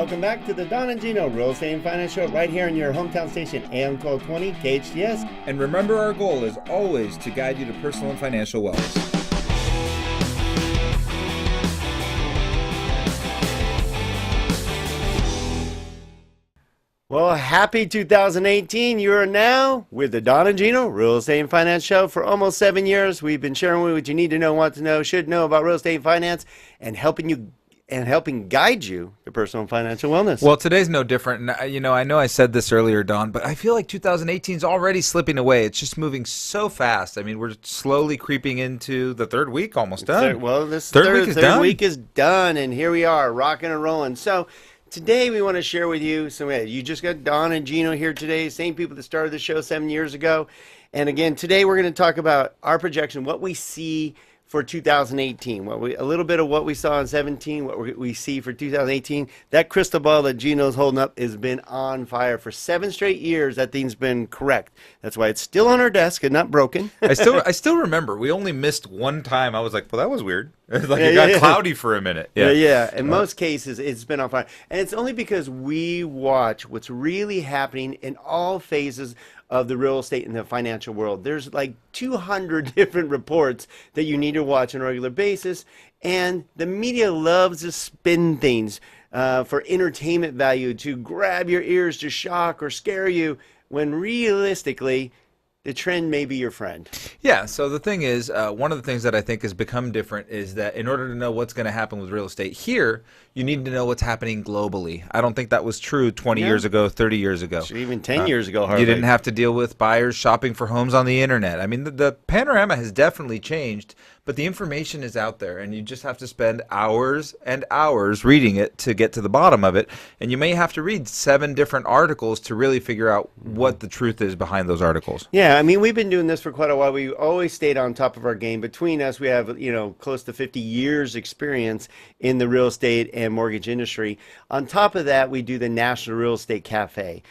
welcome back to the Don and Gino Real Estate and Finance Show right here on your hometown station, AM 1220 KHTS. And remember, our goal is always to guide you to personal and financial wellness. Well, happy 2018. You are now with the Don and Gino Real Estate and Finance Show. For almost 7 years, we've been sharing with you what you need to know, want to know, should know about real estate and finance, and helping guide you to personal and financial wellness. Well, today's no different. And, I know I said this earlier, Don, but I feel like 2018 is already slipping away. It's just moving so fast. I mean, we're slowly creeping into the third week, almost done. Well, this third week is done, and here we are, rocking and rolling. So today we want to share with you, you just got Don and Gino here today, same people that started the show 7 years ago. And again, today we're going to talk about our projection, what we see for 2018, a little bit of what we saw in 17, what we see for 2018. That crystal ball that Gino's holding up has been on fire for 7 straight years. That thing's been correct. That's why it's still on our desk and not broken. I still remember we only missed one time. I was like, well, that was weird. It got cloudy for a minute. Yeah. In most cases, it's been on fire, and it's only because we watch what's really happening in all phases of the real estate and the financial world. There's like 200 different reports that you need to watch on a regular basis, and the media loves to spin things for entertainment value, to grab your ears, to shock or scare you, when realistically the trend may be your friend. Yeah, so the thing is, one of the things that I think has become different is that in order to know what's going to happen with real estate here, you need to know what's happening globally. I don't think that was true 20 years ago, 30 years ago. Even 10 years ago, hardly. You didn't have to deal with buyers shopping for homes on the internet. I mean, the panorama has definitely changed, but the information is out there, and you just have to spend hours and hours reading it to get to the bottom of it. And you may have to read 7 different articles to really figure out what the truth is behind those articles. Yeah, I mean, we've been doing this for quite a while. We always stayed on top of our game. Between us, we have, close to 50 years experience in the real estate and mortgage industry. On top of that, we do the National Real Estate Cafe.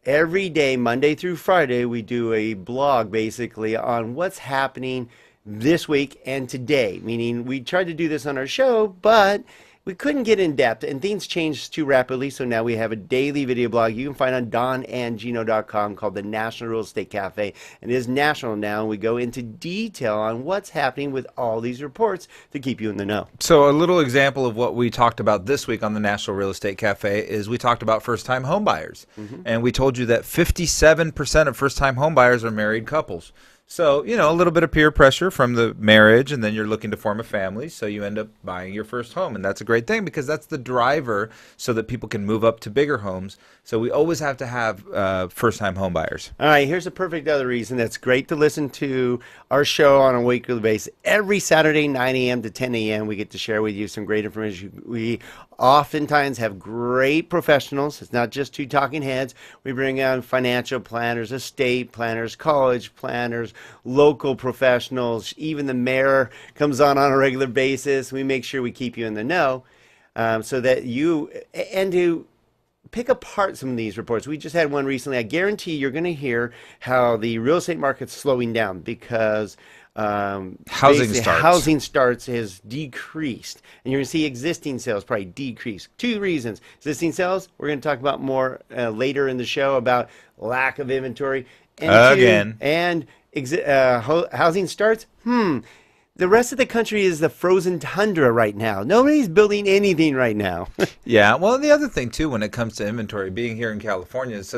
Every day, Monday through Friday, we do a blog basically on what's happening this week and today, meaning we tried to do this on our show, but we couldn't get in depth, and things changed too rapidly, so now we have a daily video blog you can find on donandgino.com called the National Real Estate Cafe, and it is national now, and we go into detail on what's happening with all these reports to keep you in the know. So a little example of what we talked about this week on the National Real Estate Cafe is we talked about first-time home buyers, and we told you that 57% of first-time home buyers are married couples. So, a little bit of peer pressure from the marriage, and then you're looking to form a family, so you end up buying your first home. And that's a great thing because that's the driver so that people can move up to bigger homes. So we always have to have first-time home buyers. All right, here's a perfect other reason that's great to listen to our show on a weekly basis. Every Saturday, 9 a.m. to 10 a.m., we get to share with you some great information. We oftentimes have great professionals. It's not just 2 talking heads. We bring on financial planners, estate planners, college planners, local professionals. Even the mayor comes on a regular basis. We make sure we keep you in the know so that you, and to pick apart some of these reports. We just had one recently. I guarantee you're going to hear how the real estate market's slowing down because housing starts has decreased, and you're going to see existing sales probably decrease. 2 reasons. Existing sales, we're going to talk about more later in the show about lack of inventory. And housing starts, the rest of the country is the frozen tundra right now. Nobody's building anything right now. Yeah, well, the other thing, too, when it comes to inventory, being here in California is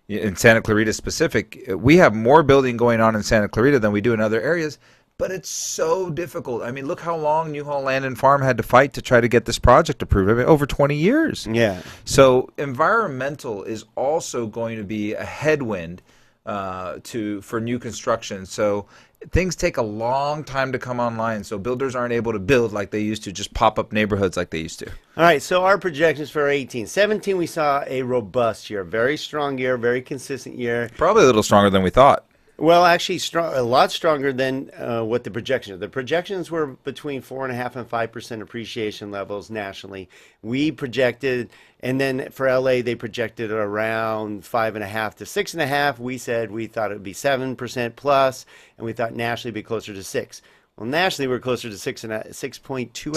in Santa Clarita specific, we have more building going on in Santa Clarita than we do in other areas, but it's so difficult. I mean, look how long New Hall Land and Farm had to fight to try to get this project approved. I mean, over 20 years. Yeah. So environmental is also going to be a headwind for new construction. So things take a long time to come online, so builders aren't able to build like they used to, just pop up neighborhoods like they used to. All right, so our projections for 18. 17, we saw a robust year, very strong year, very consistent year. Probably a little stronger than we thought. Well, actually, a lot stronger than what the projections are. The projections were between 4.5% and 5% appreciation levels nationally. We projected, and then for LA, they projected around 5.5 to 6.5. We said we thought it would be 7% plus, and we thought nationally it'd be closer to 6. Well, nationally, we're closer to 6.2, I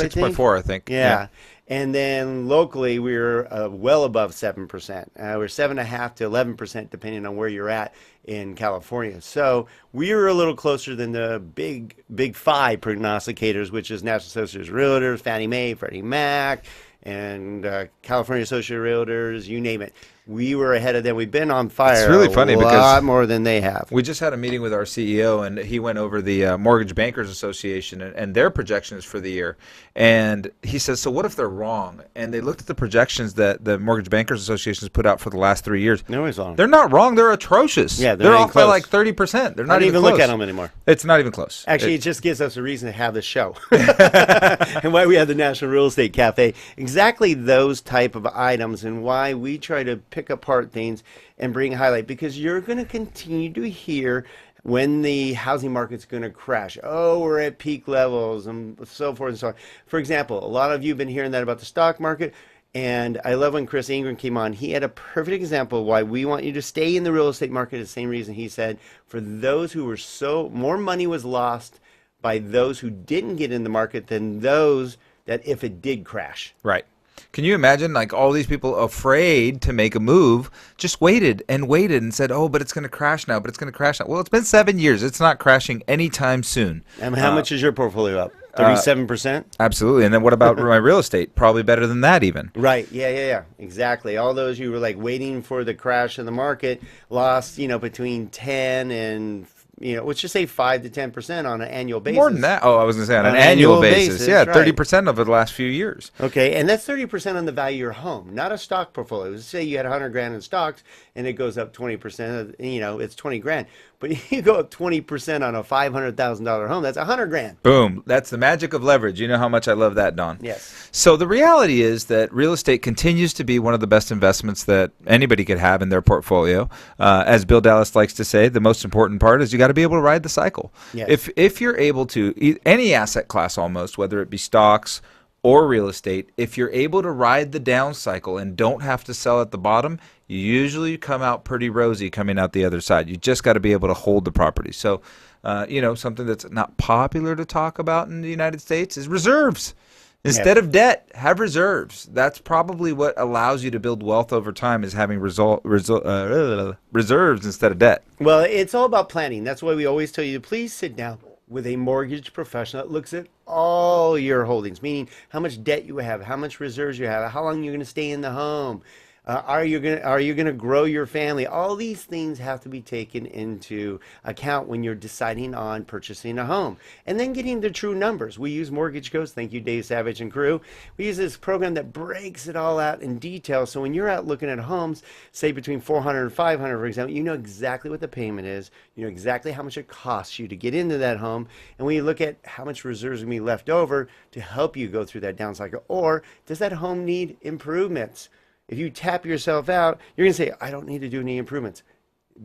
think. 6.4, I think. Yeah. And then locally, we're well above 7%. We're 7.5 to 11%, depending on where you're at in California. So we're a little closer than the big five prognosticators, which is National Association of Realtors, Fannie Mae, Freddie Mac, and California Association of Realtors, you name it. We were ahead of them. We've been on fire. It's really funny because a lot more than they have. We just had a meeting with our CEO, and he went over the Mortgage Bankers Association and their projections for the year. And he says, so what if they're wrong? And they looked at the projections that the Mortgage Bankers Association has put out for the last 3 years. They're always wrong. They're not wrong. They're atrocious. Yeah, they're not off by even like close. 30%. They're I not don't even close. look at them anymore. It's not even close. Actually, it just gives us a reason to have this show. And why we have the National Real Estate Cafe. Exactly those type of items and why we try to pick apart things and bring highlight, because you're going to continue to hear when the housing market's going to crash. Oh, we're at peak levels and so forth and so on. For example, a lot of you have been hearing that about the stock market. And I love when Chris Ingram came on. He had a perfect example of why we want you to stay in the real estate market. The same reason he said, for those who were more money was lost by those who didn't get in the market than those that if it did crash. Right. Can you imagine, like, all these people afraid to make a move just waited and said, oh, but it's going to crash now, but it's going to crash now. Well, it's been 7 years. It's not crashing anytime soon. And how much is your portfolio up? 37%? Absolutely. And then what about my real estate? Probably better than that even. Right. Yeah. Exactly. All those who were like waiting for the crash in the market lost, between 10 and let's just say 5 to 10% on an annual basis. More than that. Oh, I was going to say on an annual annual basis. basis, Yeah, right. 30% over the last few years. Okay, and that's 30% on the value of your home, not a stock portfolio. Let's say you had 100 grand in stocks and it goes up 20%, it's 20 grand. But you go up 20% on a $500,000 home, that's 100 grand. Boom. That's the magic of leverage. You know how much I love that, Don. Yes. So the reality is that real estate continues to be one of the best investments that anybody could have in their portfolio. As Bill Dallas likes to say, the most important part is you got to be able to ride the cycle. Yes. If you're able to, any asset class almost, whether it be stocks or real estate, if you're able to ride the down cycle and don't have to sell at the bottom, you usually come out pretty rosy coming out the other side. You just got to be able to hold the property. So, something that's not popular to talk about in the United States is reserves. Instead of debt, have reserves. That's probably what allows you to build wealth over time, is having reserves instead of debt. Well, it's all about planning. That's why we always tell you to please sit down with a mortgage professional that looks at all your holdings, meaning how much debt you have, how much reserves you have, how long you're going to stay in the home. Are you going to grow your family? All these things have to be taken into account when you're deciding on purchasing a home, and then getting the true numbers. We use Mortgage Coach. Thank you, Dave Savage and crew. We use this program that breaks it all out in detail. So when you're out looking at homes, say between 400 and 500, for example, you know exactly what the payment is. You know exactly how much it costs you to get into that home. And when you look at how much reserves are going to be left over to help you go through that down cycle, or does that home need improvements? If you tap yourself out, you're going to say, I don't need to do any improvements.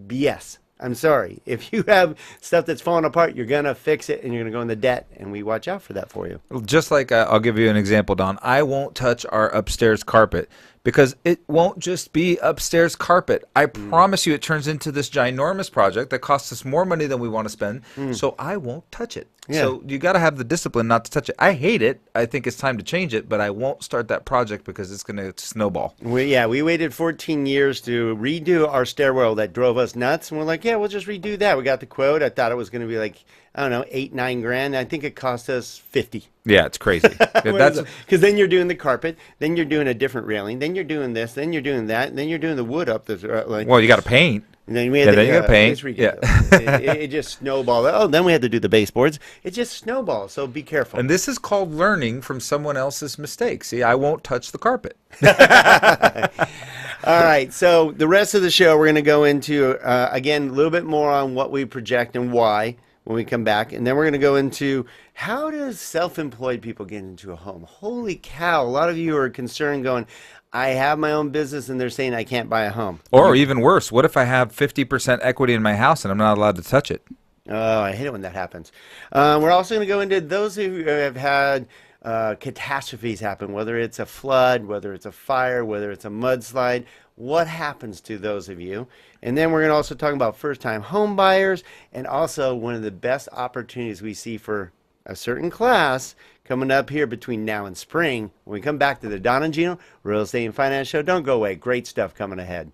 BS. I'm sorry. If you have stuff that's falling apart, you're going to fix it and you're going to go into debt. And we watch out for that for you. Just like I'll give you an example, Don. I won't touch our upstairs carpet because it won't just be upstairs carpet. I promise you it turns into this ginormous project that costs us more money than we want to spend. So I won't touch it. Yeah. So you got to have the discipline not to touch it. I hate it. I think it's time to change it, but I won't start that project because it's going to snowball. We waited 14 years to redo our stairwell that drove us nuts. And we're like, yeah, we'll just redo that. We got the quote. I thought it was going to be like, I don't know, 8-9 grand. I think it cost us 50. Yeah, it's crazy. Because then you're doing the carpet, then you're doing a different railing, then you're doing this, then you're doing that, and then you're doing the wood up. Well, you got to paint. And then we had then you got to paint. It's ridiculous. It just snowballed. Oh, then we had to do the baseboards. It just snowballed. So be careful. And this is called learning from someone else's mistakes. See, I won't touch the carpet. All right. So the rest of the show, we're going to go into, again, a little bit more on what we project and why when we come back. And then we're going to go into how does self-employed people get into a home? Holy cow. A lot of you are concerned going, I have my own business and they're saying I can't buy a home. Or even worse, what if I have 50% equity in my house and I'm not allowed to touch it? Oh, I hate it when that happens. We're also going to go into those who have had catastrophes happen, whether it's a flood, whether it's a fire, whether it's a mudslide. What happens to those of you? And then we're going to also talk about first-time home buyers, and also one of the best opportunities we see for a certain class coming up here between now and spring. When we come back to the Don and Gino Real Estate and Finance Show, don't go away. Great stuff coming ahead.